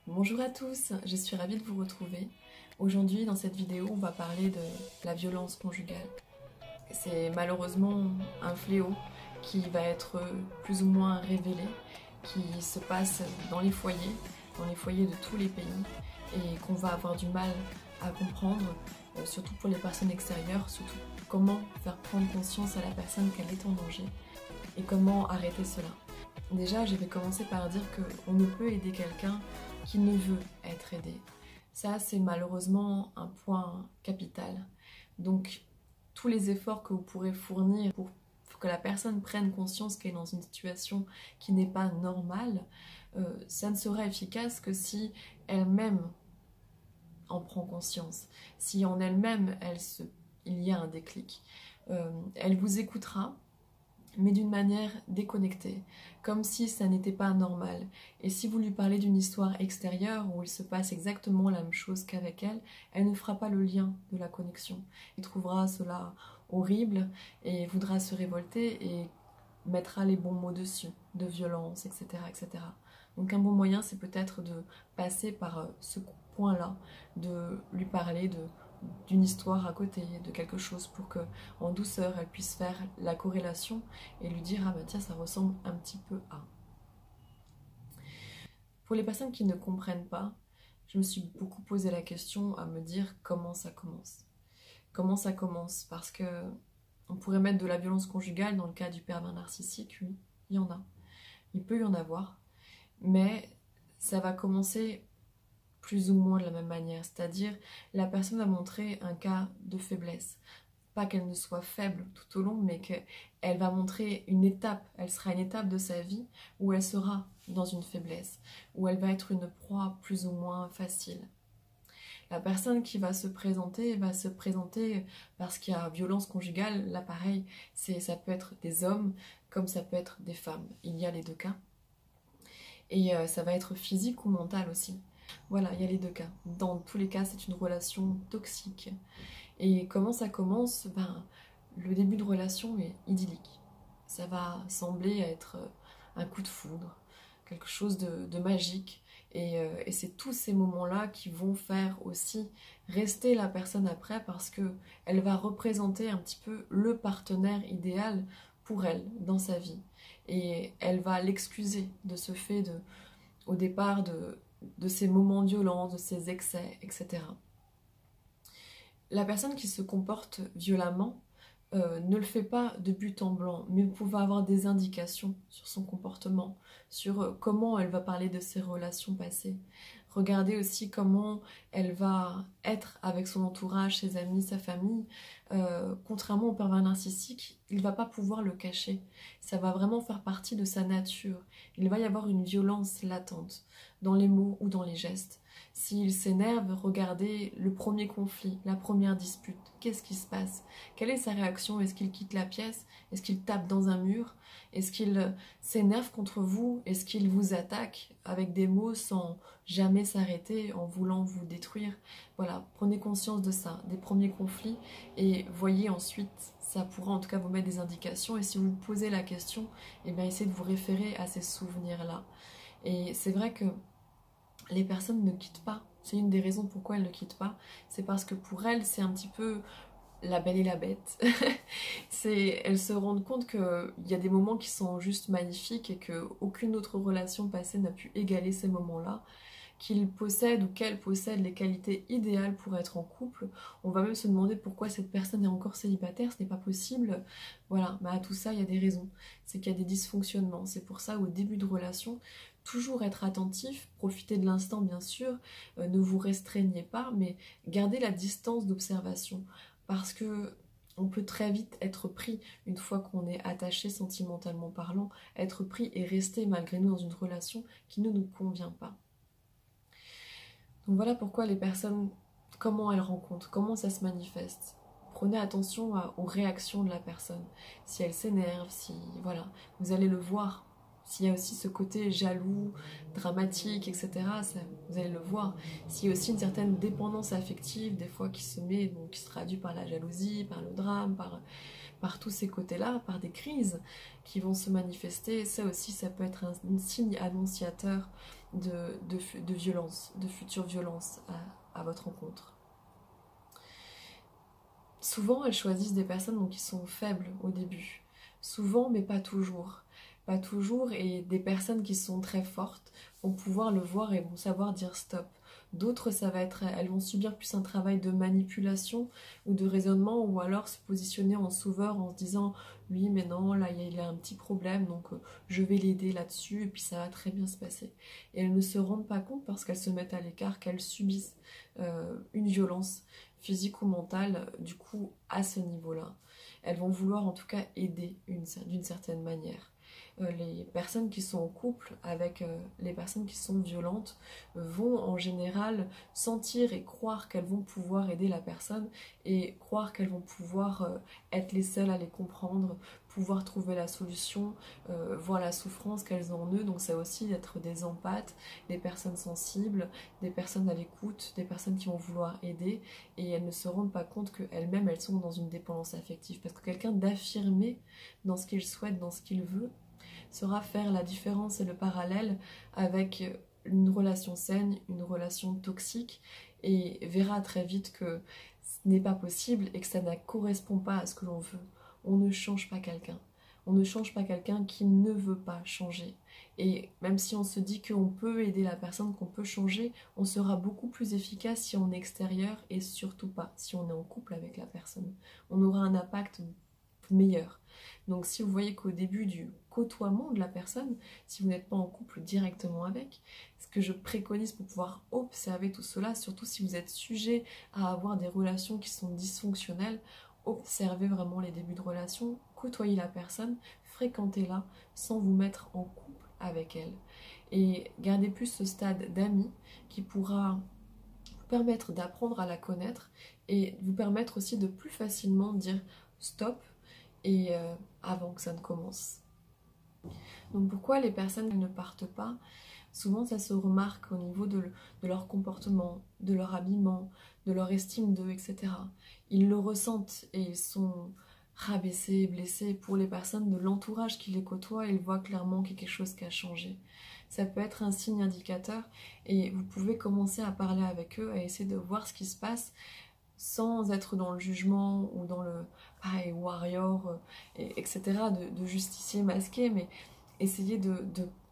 Bonjour à tous, je suis ravie de vous retrouver. Aujourd'hui, dans cette vidéo, on va parler de la violence conjugale. C'est malheureusement un fléau qui va être plus ou moins révélé, qui se passe dans les foyers de tous les pays, et qu'on va avoir du mal à comprendre, surtout pour les personnes extérieures, surtout comment faire prendre conscience à la personne qu'elle est en danger, et comment arrêter cela. Déjà, je vais commencer par dire qu'on ne peut aider quelqu'un qui ne veut être aidé. Ça, c'est malheureusement un point capital. Donc, tous les efforts que vous pourrez fournir pour que la personne prenne conscience qu'elle est dans une situation qui n'est pas normale, ça ne sera efficace que si elle-même en prend conscience, si en elle-même il y a un déclic. Elle vous écoutera, mais d'une manière déconnectée, comme si ça n'était pas normal. Et si vous lui parlez d'une histoire extérieure où il se passe exactement la même chose qu'avec elle, elle ne fera pas le lien de la connexion. Elle trouvera cela horrible et voudra se révolter et mettra les bons mots dessus, de violence, etc., etc. Donc un bon moyen, c'est peut-être de passer par ce point-là, de lui parler d'une histoire à côté, de quelque chose pour que, en douceur, elle puisse faire la corrélation et lui dire: ah ben tiens, ça ressemble un petit peu à. Pour les personnes qui ne comprennent pas, je me suis beaucoup posé la question à me dire comment ça commence. Comment ça commence? Parce que on pourrait mettre de la violence conjugale dans le cas du pervers narcissique, oui, il y en a. Il peut y en avoir, mais ça va commencer plus ou moins de la même manière, c'est-à-dire la personne va montrer un cas de faiblesse. Pas qu'elle ne soit faible tout au long, mais qu'elle va montrer une étape, elle sera une étape de sa vie où elle sera dans une faiblesse, où elle va être une proie plus ou moins facile. La personne qui va se présenter parce qu'il y a violence conjugale. Là pareil, ça peut être des hommes comme ça peut être des femmes, il y a les deux cas. Et ça va être physique ou mental aussi. Voilà, il y a les deux cas. Dans tous les cas, c'est une relation toxique. Et comment ça commence? Le début de relation est idyllique. Ça va sembler être un coup de foudre, quelque chose de magique. Et c'est tous ces moments-là qui vont faire aussi rester la personne après, parce qu'elle va représenter un petit peu le partenaire idéal pour elle dans sa vie. Et elle va l'excuser de ce fait au départ de ces moments violents, de ces excès, etc. La personne qui se comporte violemment ne le fait pas de but en blanc, mais vous pouvez avoir des indications sur son comportement, sur comment elle va parler de ses relations passées. Regardez aussi comment elle va être avec son entourage, ses amis, sa famille. Contrairement au pervers narcissique, il ne va pas pouvoir le cacher. Ça va vraiment faire partie de sa nature. Il va y avoir une violence latente dans les mots ou dans les gestes. S'il s'énerve, regardez le premier conflit, la première dispute. Qu'est-ce qui se passe? Quelle est sa réaction? Est-ce qu'il quitte la pièce? Est-ce qu'il tape dans un mur? Est-ce qu'il s'énerve contre vous? Est-ce qu'il vous attaque avec des mots sans jamais s'arrêter, en voulant vous détruire? Voilà, prenez conscience de ça, des premiers conflits, et voyez ensuite, ça pourra en tout cas vous mettre des indications. Et si vous vous posez la question, eh bien essayez de vous référer à ces souvenirs-là. Et c'est vrai que les personnes ne quittent pas. C'est une des raisons pourquoi elles ne quittent pas. C'est parce que pour elles, c'est un petit peu la belle et la bête. Elles se rendent compte qu'il y a des moments qui sont juste magnifiques et qu'aucune autre relation passée n'a pu égaler ces moments-là. Qu'ils possèdent ou qu'elles possèdent les qualités idéales pour être en couple. On va même se demander pourquoi cette personne est encore célibataire, ce n'est pas possible. Voilà, mais à tout ça, il y a des raisons. C'est qu'il y a des dysfonctionnements. C'est pour ça, au début de relation, toujours être attentif, profiter de l'instant bien sûr, ne vous restreignez pas, mais gardez la distance d'observation. Parce que on peut très vite être pris, une fois qu'on est attaché sentimentalement parlant, être pris et rester malgré nous dans une relation qui ne nous convient pas. Donc voilà pourquoi les personnes, comment elles rencontrent, comment ça se manifeste. Prenez attention aux réactions de la personne. Si elle s'énerve, si voilà, vous allez le voir. S'il y a aussi ce côté jaloux, dramatique, etc., vous allez le voir. S'il y a aussi une certaine dépendance affective, des fois qui se met, donc qui se traduit par la jalousie, par le drame, par par tous ces côtés-là, par des crises qui vont se manifester. Ça aussi, ça peut être un signe annonciateur de violence, de future violence à votre rencontre. Souvent, elles choisissent des personnes donc, qui sont faibles au début. Souvent, mais pas toujours. Pas toujours, et des personnes qui sont très fortes vont pouvoir le voir et vont savoir dire stop. D'autres, ça va être, elles vont subir plus un travail de manipulation ou de raisonnement, ou alors se positionner en sauveur en se disant oui mais non, là il a un petit problème, donc je vais l'aider là-dessus et puis ça va très bien se passer. Et elles ne se rendent pas compte parce qu'elles se mettent à l'écart qu'elles subissent une violence physique ou mentale du coup à ce niveau-là. Elles vont vouloir en tout cas aider d'une certaine manière. Les personnes qui sont en couple avec les personnes qui sont violentes vont en général sentir et croire qu'elles vont pouvoir aider la personne et croire qu'elles vont pouvoir être les seules à les comprendre, pouvoir trouver la solution, voir la souffrance qu'elles ont en eux. Donc ça aussi être des empathes, des personnes sensibles, des personnes à l'écoute, des personnes qui vont vouloir aider, et elles ne se rendent pas compte qu'elles-mêmes elles sont dans une dépendance affective, parce que quelqu'un d'affirmé dans ce qu'il souhaite, dans ce qu'il veut, saura faire la différence et le parallèle avec une relation saine, une relation toxique, et verra très vite que ce n'est pas possible et que ça ne correspond pas à ce que l'on veut. On ne change pas quelqu'un. On ne change pas quelqu'un qui ne veut pas changer. Et même si on se dit qu'on peut aider la personne, qu'on peut changer, on sera beaucoup plus efficace si on est extérieur et surtout pas si on est en couple avec la personne. On aura un impact meilleur. Donc si vous voyez qu'au début du côtoiement de la personne, si vous n'êtes pas en couple directement avec, ce que je préconise pour pouvoir observer tout cela, surtout si vous êtes sujet à avoir des relations qui sont dysfonctionnelles, observez vraiment les débuts de relation, côtoyez la personne, fréquentez-la sans vous mettre en couple avec elle. Et gardez plus ce stade d'amis qui pourra vous permettre d'apprendre à la connaître et vous permettre aussi de plus facilement dire stop et avant que ça ne commence. Donc pourquoi les personnes ne partent pas? Souvent ça se remarque au niveau de leur comportement, de leur habillement, de leur estime d'eux, etc. Ils le ressentent et ils sont rabaissés, blessés. Pour les personnes de l'entourage qui les côtoient, ils voient clairement qu'il y a quelque chose qui a changé. Ça peut être un signe indicateur et vous pouvez commencer à parler avec eux, à essayer de voir ce qui se passe, sans être dans le jugement ou dans le warrior, etc., de justicier masqué, mais essayer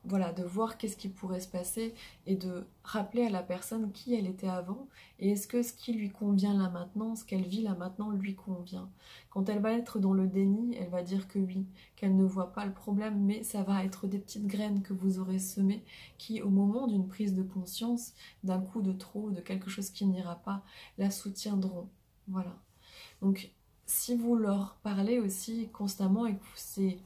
voilà, de voir qu'est-ce qui pourrait se passer et de rappeler à la personne qui elle était avant et est-ce que ce qui lui convient là maintenant, ce qu'elle vit là maintenant lui convient. Quand elle va être dans le déni, elle va dire que oui, qu'elle ne voit pas le problème, mais ça va être des petites graines que vous aurez semées qui, au moment d'une prise de conscience, d'un coup de trop, de quelque chose qui n'ira pas, la soutiendront. Voilà. Donc, si vous leur parlez aussi constamment et que c'est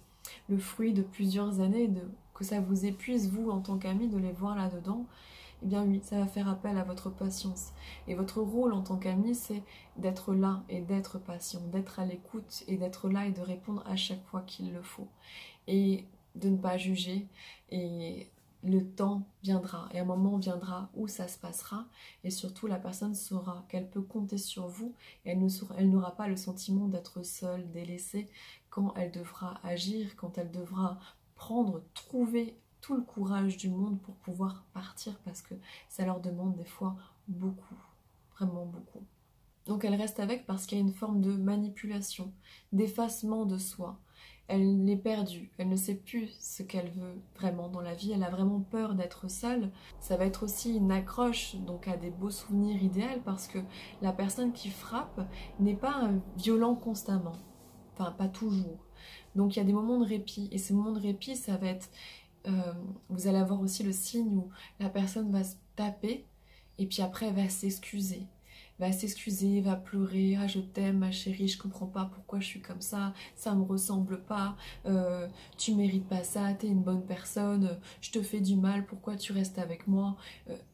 le fruit de plusieurs années, que ça vous épuise, vous, en tant qu'ami, de les voir là-dedans, eh bien oui, ça va faire appel à votre patience. Et votre rôle en tant qu'ami, c'est d'être là et d'être patient, d'être à l'écoute et d'être là et de répondre à chaque fois qu'il le faut. Et de ne pas juger, et le temps viendra, et un moment viendra où ça se passera, et surtout la personne saura qu'elle peut compter sur vous, et elle n'aura pas le sentiment d'être seule, délaissée, quand elle devra agir, quand elle devra trouver tout le courage du monde pour pouvoir partir, parce que ça leur demande des fois beaucoup, vraiment beaucoup. Donc elle reste avec parce qu'il y a une forme de manipulation, d'effacement de soi. Elle est perdue, elle ne sait plus ce qu'elle veut vraiment dans la vie, elle a vraiment peur d'être seule. Ça va être aussi une accroche donc à des beaux souvenirs idéaux, parce que la personne qui frappe n'est pas violent constamment, enfin pas toujours. Donc il y a des moments de répit, et ces moments de répit, ça va être, vous allez avoir aussi le signe où la personne va se taper, et puis après elle va s'excuser, va pleurer, ah je t'aime ma chérie, je comprends pas pourquoi je suis comme ça me ressemble pas, tu mérites pas ça, t'es une bonne personne, je te fais du mal, pourquoi tu restes avec moi,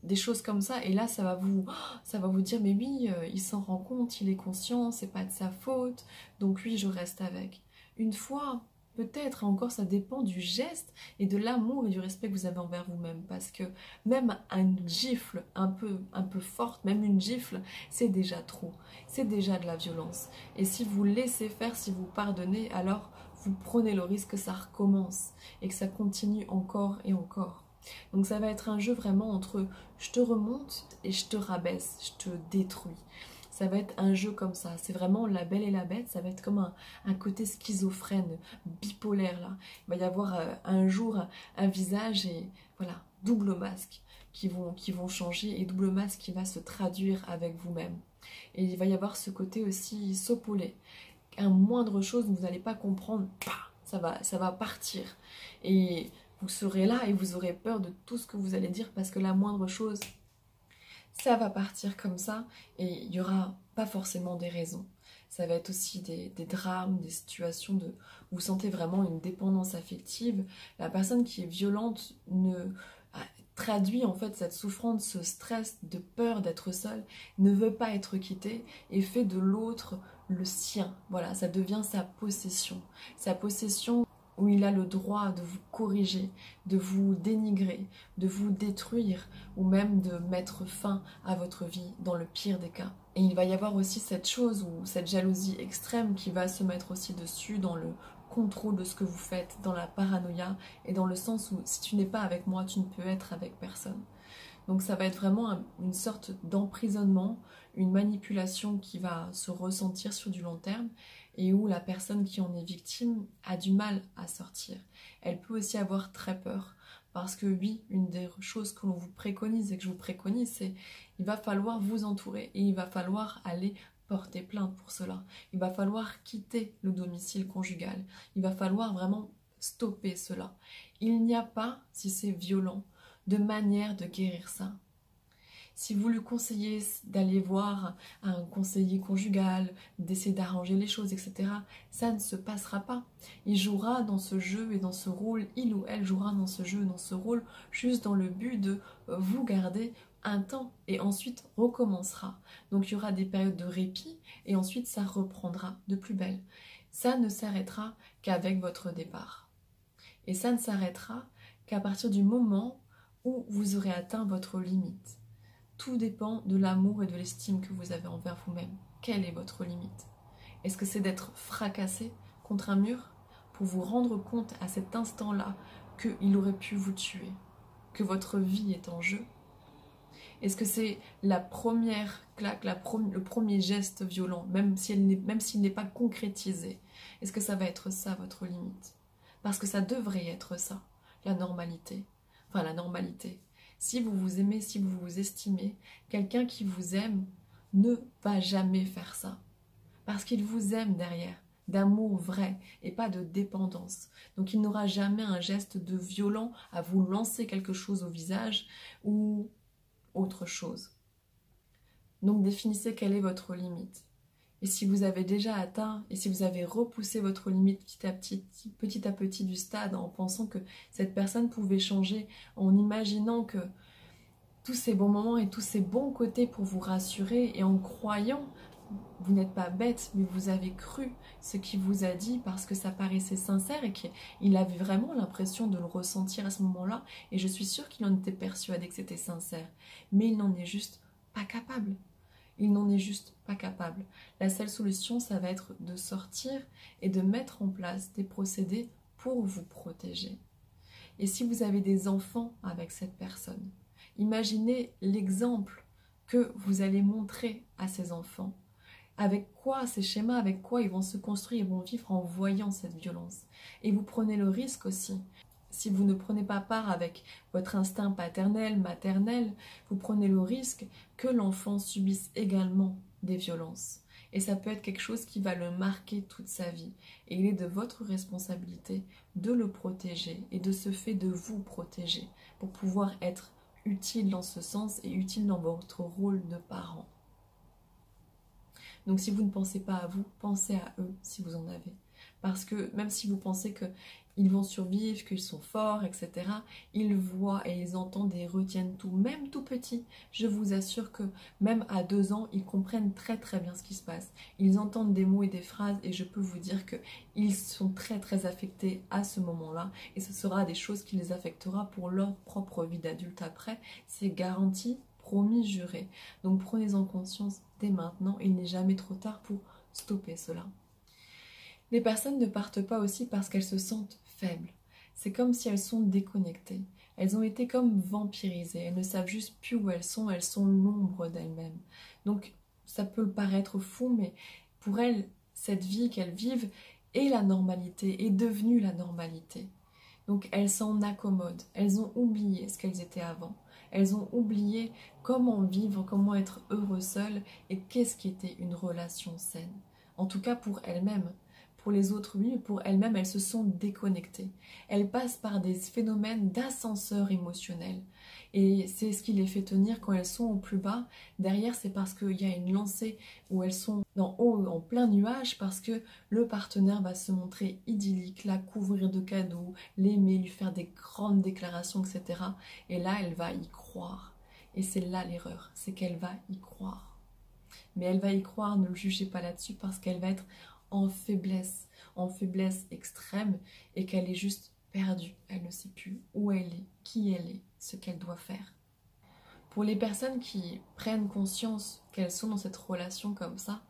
des choses comme ça, et là ça va vous dire mais oui, il s'en rend compte, il est conscient, c'est pas de sa faute, donc oui je reste avec. Une fois peut-être encore ça dépend du geste et de l'amour et du respect que vous avez envers vous-même. Parce que même une gifle un peu forte, même une gifle, c'est déjà trop. C'est déjà de la violence. Et si vous laissez faire, si vous pardonnez, alors vous prenez le risque que ça recommence et que ça continue encore et encore. Donc ça va être un jeu vraiment entre je te remonte et je te rabaisse, je te détruis. Ça va être un jeu comme ça. C'est vraiment la belle et la bête. Ça va être comme un côté schizophrène, bipolaire là. Il va y avoir un jour un visage et voilà, double masque qui vont changer et double masque qui va se traduire avec vous-même. Et il va y avoir ce côté aussi s'oppoler. Un moindre chose, vous n'allez pas comprendre, ça va partir. Et vous serez là et vous aurez peur de tout ce que vous allez dire parce que la moindre chose, ça va partir comme ça et il n'y aura pas forcément des raisons. Ça va être aussi des drames, des situations de... Vous sentez vraiment une dépendance affective. La personne qui est violente traduit en fait cette souffrance, ce stress de peur d'être seule, ne veut pas être quittée et fait de l'autre le sien. Voilà, ça devient sa possession. Sa possession où il a le droit de vous corriger, de vous dénigrer, de vous détruire ou même de mettre fin à votre vie dans le pire des cas. Et il va y avoir aussi cette chose ou cette jalousie extrême qui va se mettre aussi dessus dans le contrôle de ce que vous faites, dans la paranoïa et dans le sens où si tu n'es pas avec moi, tu ne peux être avec personne. Donc ça va être vraiment une sorte d'emprisonnement, une manipulation qui va se ressentir sur du long terme et où la personne qui en est victime a du mal à sortir. Elle peut aussi avoir très peur parce que oui, une des choses que l'on vous préconise et que je vous préconise, c'est il va falloir vous entourer et il va falloir aller porter plainte pour cela. Il va falloir quitter le domicile conjugal. Il va falloir vraiment stopper cela. Il n'y a pas, si c'est violent, de manière de guérir ça. Si vous lui conseillez d'aller voir un conseiller conjugal, d'essayer d'arranger les choses, etc., ça ne se passera pas. Il jouera dans ce jeu et dans ce rôle, il ou elle jouera dans ce jeu et dans ce rôle, juste dans le but de vous garder un temps et ensuite recommencera. Donc il y aura des périodes de répit et ensuite ça reprendra de plus belle. Ça ne s'arrêtera qu'avec votre départ. Et ça ne s'arrêtera qu'à partir du moment où vous aurez atteint votre limite. Tout dépend de l'amour et de l'estime que vous avez envers vous-même. Quelle est votre limite? Est-ce que c'est d'être fracassé contre un mur pour vous rendre compte à cet instant-là qu'il aurait pu vous tuer, que votre vie est en jeu? Est-ce que c'est la première claque, le premier geste violent, même s'il n'est pas concrétisé? Est-ce que ça va être ça votre limite? Parce que ça devrait être ça, la normalité. Enfin, la normalité. Si vous vous aimez, si vous vous estimez, quelqu'un qui vous aime ne va jamais faire ça. Parce qu'il vous aime derrière, d'amour vrai et pas de dépendance. Donc il n'aura jamais un geste de violent à vous lancer quelque chose au visage ou autre chose. Donc définissez quelle est votre limite. Et si vous avez déjà atteint, et si vous avez repoussé votre limite petit à petit du stade en pensant que cette personne pouvait changer, en imaginant que tous ces bons moments et tous ces bons côtés pour vous rassurer et en croyant, vous n'êtes pas bête, mais vous avez cru ce qu'il vous a dit parce que ça paraissait sincère et qu'il avait vraiment l'impression de le ressentir à ce moment-là. Et je suis sûre qu'il en était persuadé que c'était sincère. Mais il n'en est juste pas capable. Il n'en est juste pas capable. La seule solution, ça va être de sortir et de mettre en place des procédés pour vous protéger. Et si vous avez des enfants avec cette personne, imaginez l'exemple que vous allez montrer à ces enfants. Avec quoi ces schémas, avec quoi ils vont se construire, ils vont vivre en voyant cette violence. Et vous prenez le risque aussi. Si vous ne prenez pas part avec votre instinct paternel, maternel, vous prenez le risque que l'enfant subisse également des violences. Et ça peut être quelque chose qui va le marquer toute sa vie. Et il est de votre responsabilité de le protéger et de ce fait de vous protéger pour pouvoir être utile dans ce sens et utile dans votre rôle de parent. Donc si vous ne pensez pas à vous, pensez à eux si vous en avez. Parce que même si vous pensez qu'il ils vont survivre, qu'ils sont forts, etc. Ils voient et ils entendent et ils retiennent tout, même tout petit. Je vous assure que même à 2 ans, ils comprennent très très bien ce qui se passe. Ils entendent des mots et des phrases et je peux vous dire qu'ils sont très très affectés à ce moment-là et ce sera des choses qui les affectera pour leur propre vie d'adulte après. C'est garanti, promis, juré. Donc prenez-en conscience dès maintenant, il n'est jamais trop tard pour stopper cela. Les personnes ne partent pas aussi parce qu'elles se sentent faibles. C'est comme si elles sont déconnectées. Elles ont été comme vampirisées. Elles ne savent juste plus où elles sont l'ombre d'elles-mêmes. Donc ça peut paraître fou, mais pour elles, cette vie qu'elles vivent est la normalité, est devenue la normalité. Donc elles s'en accommodent. Elles ont oublié ce qu'elles étaient avant. Elles ont oublié comment vivre, comment être heureux seules et qu'est-ce qui était une relation saine. En tout cas pour elles-mêmes. Pour les autres, oui, mais pour elles-mêmes, elles se sont déconnectées. Elles passent par des phénomènes d'ascenseur émotionnel. Et c'est ce qui les fait tenir quand elles sont au plus bas. Derrière, c'est parce qu'il y a une lancée où elles sont en haut, en plein nuage, parce que le partenaire va se montrer idyllique, la couvrir de cadeaux, l'aimer, lui faire des grandes déclarations, etc. Et là, elle va y croire. Et c'est là l'erreur, c'est qu'elle va y croire. Mais elle va y croire, ne le jugez pas là-dessus, parce qu'elle va être en faiblesse extrême et qu'elle est juste perdue. Elle ne sait plus où elle est, qui elle est, ce qu'elle doit faire. Pour les personnes qui prennent conscience qu'elles sont dans cette relation comme ça,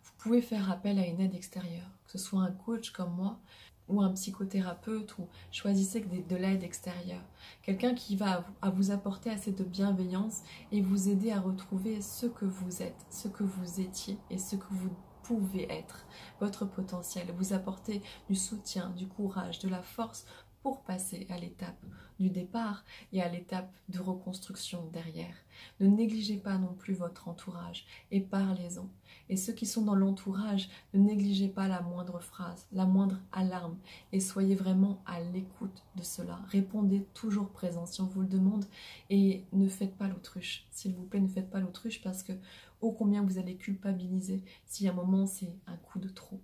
vous pouvez faire appel à une aide extérieure, que ce soit un coach comme moi ou un psychothérapeute, ou choisissez de l'aide extérieure. Quelqu'un qui va vous apporter assez de bienveillance et vous aider à retrouver ce que vous êtes, ce que vous étiez et ce que vous pouvez être, votre potentiel, vous apporter du soutien, du courage, de la force pour passer à l'étape du départ et à l'étape de reconstruction derrière. Ne négligez pas non plus votre entourage et parlez-en. Et ceux qui sont dans l'entourage, ne négligez pas la moindre phrase, la moindre alarme et soyez vraiment à l'écoute de cela. Répondez toujours présent si on vous le demande et ne faites pas l'autruche. S'il vous plaît, ne faites pas l'autruche parce que ô combien vous allez culpabiliser si à un moment c'est un coup de trop.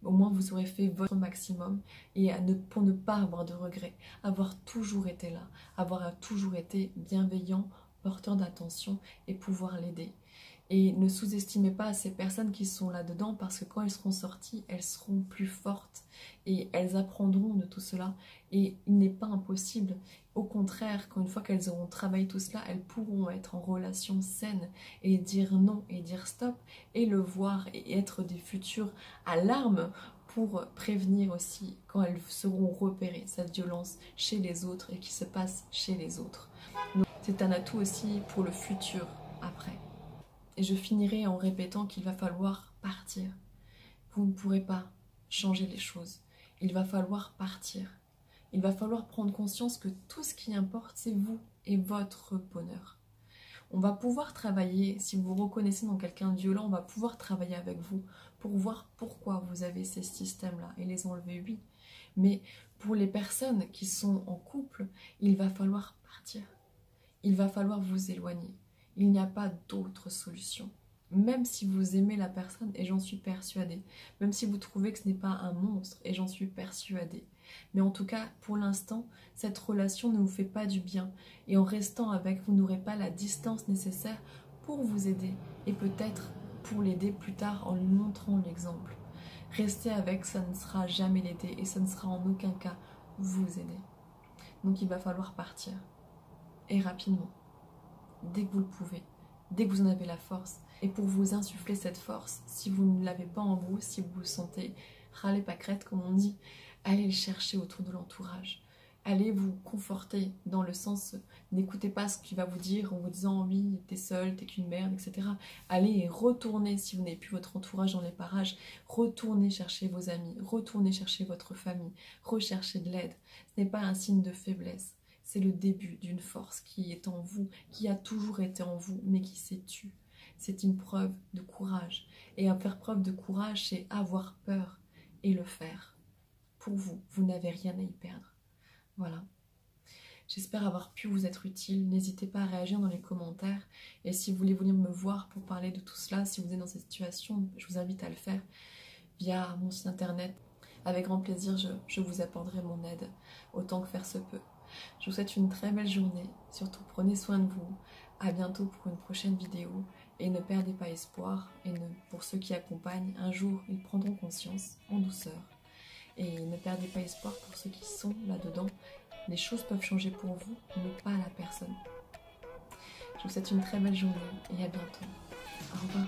Au moins vous aurez fait votre maximum et pour ne pas avoir de regrets, avoir toujours été là, avoir toujours été bienveillant, porteur d'attention et pouvoir l'aider. Et ne sous-estimez pas ces personnes qui sont là-dedans parce que quand elles seront sorties, elles seront plus fortes et elles apprendront de tout cela. Et il n'est pas impossible. Au contraire, quand une fois qu'elles auront travaillé tout cela, elles pourront être en relation saine et dire non et dire stop et le voir et être des futures alarmes pour prévenir aussi quand elles seront repérées cette violence chez les autres et qui se passe chez les autres. Donc c'est un atout aussi pour le futur après. Et je finirai en répétant qu'il va falloir partir. Vous ne pourrez pas changer les choses. Il va falloir partir. Il va falloir prendre conscience que tout ce qui importe, c'est vous et votre bonheur. On va pouvoir travailler, si vous vous reconnaissez dans quelqu'un de violent, on va pouvoir travailler avec vous pour voir pourquoi vous avez ces systèmes-là et les enlever, oui. Mais pour les personnes qui sont en couple, il va falloir partir. Il va falloir vous éloigner. Il n'y a pas d'autre solution. Même si vous aimez la personne, et j'en suis persuadée, même si vous trouvez que ce n'est pas un monstre, et j'en suis persuadée. Mais en tout cas, pour l'instant, cette relation ne vous fait pas du bien. Et en restant avec, vous n'aurez pas la distance nécessaire pour vous aider. Et peut-être pour l'aider plus tard en lui montrant l'exemple. Rester avec, ça ne sera jamais l'aider, et ça ne sera en aucun cas vous aider. Donc il va falloir partir. Et rapidement. Dès que vous le pouvez, dès que vous en avez la force. Et pour vous insuffler cette force, si vous ne l'avez pas en vous, si vous vous sentez râler pâquerette comme on dit, allez le chercher autour de l'entourage. Allez vous conforter dans le sens, n'écoutez pas ce qu'il va vous dire en vous disant oui, t'es seule, t'es qu'une merde, etc. Allez et retournez, si vous n'avez plus votre entourage dans les parages, retournez chercher vos amis, retournez chercher votre famille, recherchez de l'aide. Ce n'est pas un signe de faiblesse. C'est le début d'une force qui est en vous, qui a toujours été en vous, mais qui s'est tue. C'est une preuve de courage. Et à faire preuve de courage, c'est avoir peur et le faire. Pour vous, vous n'avez rien à y perdre. Voilà. J'espère avoir pu vous être utile. N'hésitez pas à réagir dans les commentaires. Et si vous voulez venir me voir pour parler de tout cela, si vous êtes dans cette situation, je vous invite à le faire via mon site internet Avec grand plaisir, je vous apporterai mon aide autant que faire se peut. Je vous souhaite une très belle journée, surtout prenez soin de vous. À bientôt pour une prochaine vidéo et ne perdez pas espoir. Et pour ceux qui accompagnent, un jour ils prendront conscience en douceur. Et ne perdez pas espoir pour ceux qui sont là-dedans. Les choses peuvent changer pour vous, mais pas la personne. Je vous souhaite une très belle journée et à bientôt. Au revoir.